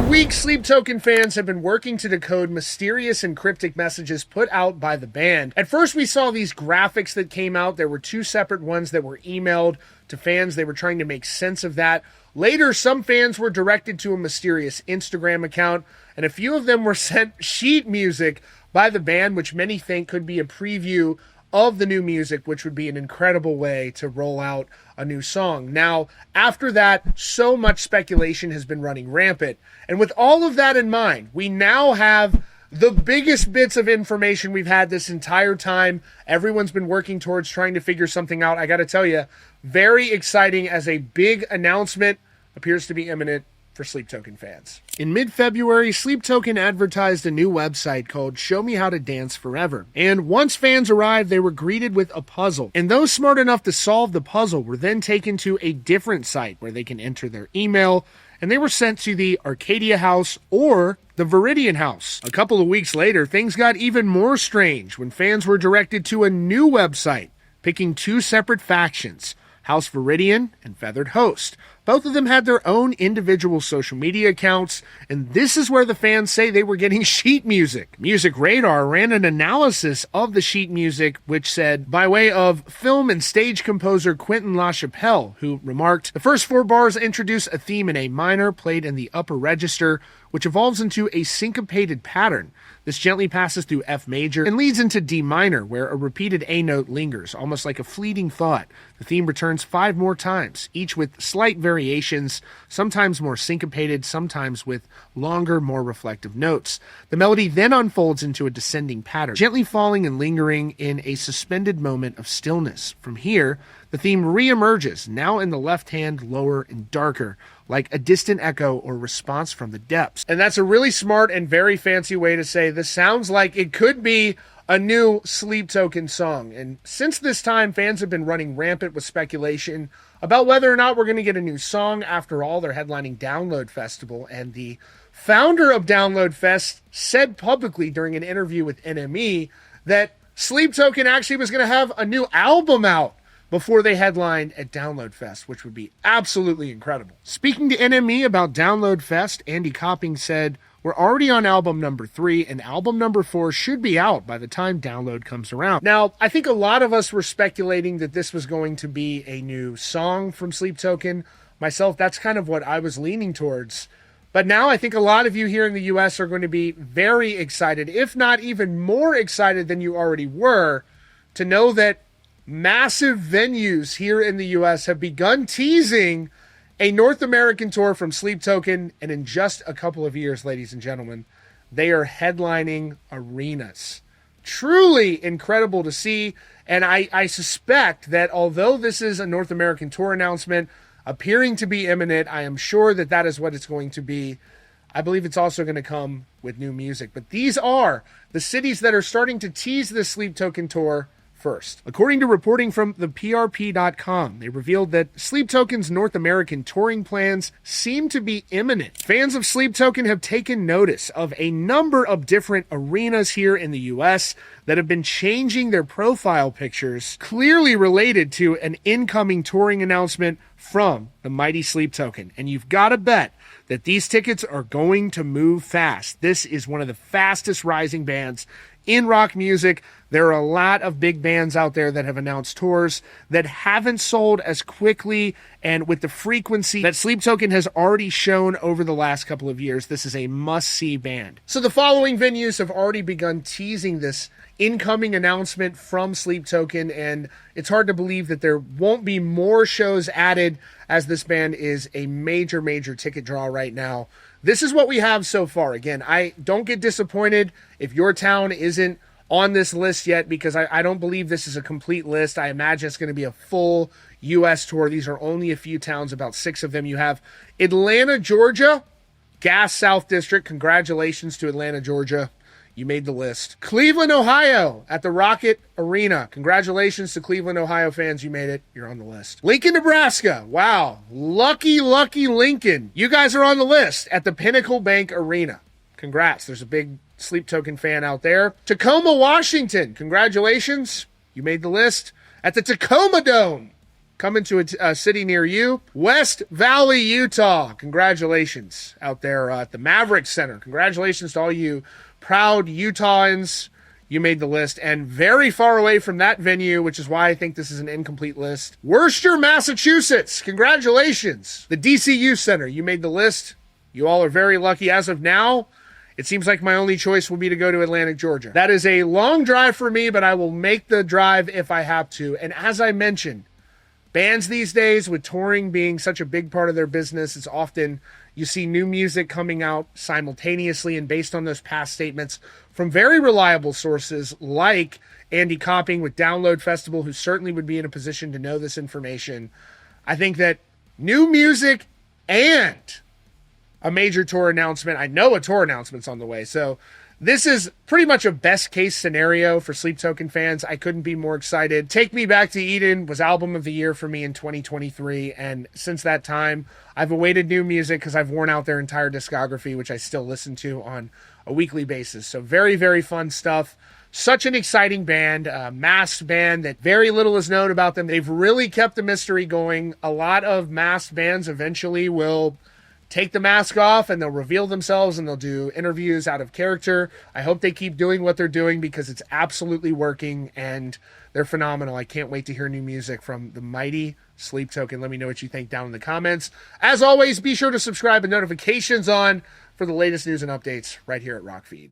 weeks, Sleep Token fans have been working to decode mysterious and cryptic messages put out by the band. At first, we saw these graphics that came out. There were two separate ones that were emailed to fans. They were trying to make sense of that. Later, some fans were directed to a mysterious Instagram account, and a few of them were sent sheet music by the band, which many think could be a preview of the new music, which would be an incredible way to roll out a new song. Now, after that, so much speculation has been running rampant. And with all of that in mind, we now have the biggest bits of information we've had this entire time. Everyone's been working towards trying to figure something out. I got to tell you, very exciting, as a big announcement appears to be imminent for Sleep Token fans. In mid-February, Sleep Token advertised a new website called Show Me How to Dance Forever. And once fans arrived, they were greeted with a puzzle. And those smart enough to solve the puzzle were then taken to a different site where they can enter their email, and they were sent to the Arcadia House or the Viridian House. A couple of weeks later, things got even more strange when fans were directed to a new website, picking two separate factions, House Viridian and Feathered Host. Both of them had their own individual social media accounts, and this is where the fans say they were getting sheet music. Music Radar ran an analysis of the sheet music, which said, by way of film and stage composer Quentin LaChapelle, who remarked, the first four bars introduce a theme in A minor, played in the upper register, which evolves into a syncopated pattern. This gently passes through F major and leads into D minor, where a repeated A note lingers, almost like a fleeting thought. The theme returns 5 more times, each with slight variations, sometimes more syncopated, sometimes with longer, more reflective notes. The melody then unfolds into a descending pattern, gently falling and lingering in a suspended moment of stillness. From here, the theme reemerges, now in the left hand, lower and darker, like a distant echo or response from the depths. And that's a really smart and very fancy way to say this sounds like it could be a new Sleep Token song. And since this time, fans have been running rampant with speculation about whether or not we're going to get a new song. After all, they're headlining Download Festival, and the founder of Download Fest said publicly during an interview with NME that Sleep Token actually was going to have a new album out before they headlined at Download Fest, which would be absolutely incredible. Speaking to NME about Download Fest, Andy Copping said, we're already on album number 3, and album number 4 should be out by the time Download comes around. Now, I think a lot of us were speculating that this was going to be a new song from Sleep Token. Myself, that's kind of what I was leaning towards. But now I think a lot of you here in the US are going to be very excited, if not even more excited than you already were, to know that massive venues here in the US have begun teasing a North American tour from Sleep Token, and in just a couple of years, ladies and gentlemen, they are headlining arenas. Truly incredible to see, and I suspect that although this is a North American tour announcement appearing to be imminent, I am sure that that is what it's going to be. I believe it's also going to come with new music, but these are the cities that are starting to tease this Sleep Token tour first. According to reporting from the PRP.com, they revealed that Sleep Token's North American touring plans seem to be imminent. Fans of Sleep Token have taken notice of a number of different arenas here in the US that have been changing their profile pictures, clearly related to an incoming touring announcement from the mighty Sleep Token. And you've got to bet that these tickets are going to move fast. This is one of the fastest rising bands in rock music. There are a lot of big bands out there that have announced tours that haven't sold as quickly and with the frequency that Sleep Token has already shown over the last couple of years. This is a must-see band. So the following venues have already begun teasing this incoming announcement from Sleep Token, and it's hard to believe that there won't be more shows added, as this band is a major, major ticket draw right now. This is what we have so far. Again, I don't get disappointed if your town isn't on this list yet, because I don't believe this is a complete list. I imagine it's going to be a full U.S. tour. These are only a few towns, about 6 of them. You have Atlanta, Georgia, Gas South District. Congratulations to Atlanta, Georgia. You made the list. Cleveland, Ohio, at the Rocket Arena. Congratulations to Cleveland, Ohio fans. You made it. You're on the list. Lincoln, Nebraska. Wow. Lucky, lucky Lincoln. You guys are on the list at the Pinnacle Bank Arena. Congrats. There's a big Sleep Token fan out there. Tacoma, Washington. Congratulations. You made the list at the Tacoma Dome. coming to a city near you. West Valley, Utah. Congratulations out there at the Maverick Center. Congratulations to all you proud Utahns. You made the list. And very far away from that venue, which is why I think this is an incomplete list, Worcester, Massachusetts. Congratulations. The DCU Center. You made the list. You all are very lucky. As of now, it seems like my only choice will be to go to Atlantic, Georgia. That is a long drive for me, but I will make the drive if I have to. And as I mentioned, bands these days, with touring being such a big part of their business, it's often you see new music coming out simultaneously and based on those past statements from very reliable sources like Andy Copping with Download Festival, who certainly would be in a position to know this information. I think that new music and a major tour announcement. I know a tour announcement's on the way. So this is pretty much a best case scenario for Sleep Token fans. I couldn't be more excited. Take Me Back to Eden was album of the year for me in 2023. And since that time, I've awaited new music because I've worn out their entire discography, which I still listen to on a weekly basis. So very, very fun stuff. Such an exciting band, a masked band that very little is known about them. They've really kept the mystery going. A lot of masked bands eventually will take the mask off and they'll reveal themselves and they'll do interviews out of character. I hope they keep doing what they're doing because it's absolutely working and they're phenomenal. I can't wait to hear new music from the mighty Sleep Token. Let me know what you think down in the comments. As always, be sure to subscribe and notifications on for the latest news and updates right here at Rockfeed.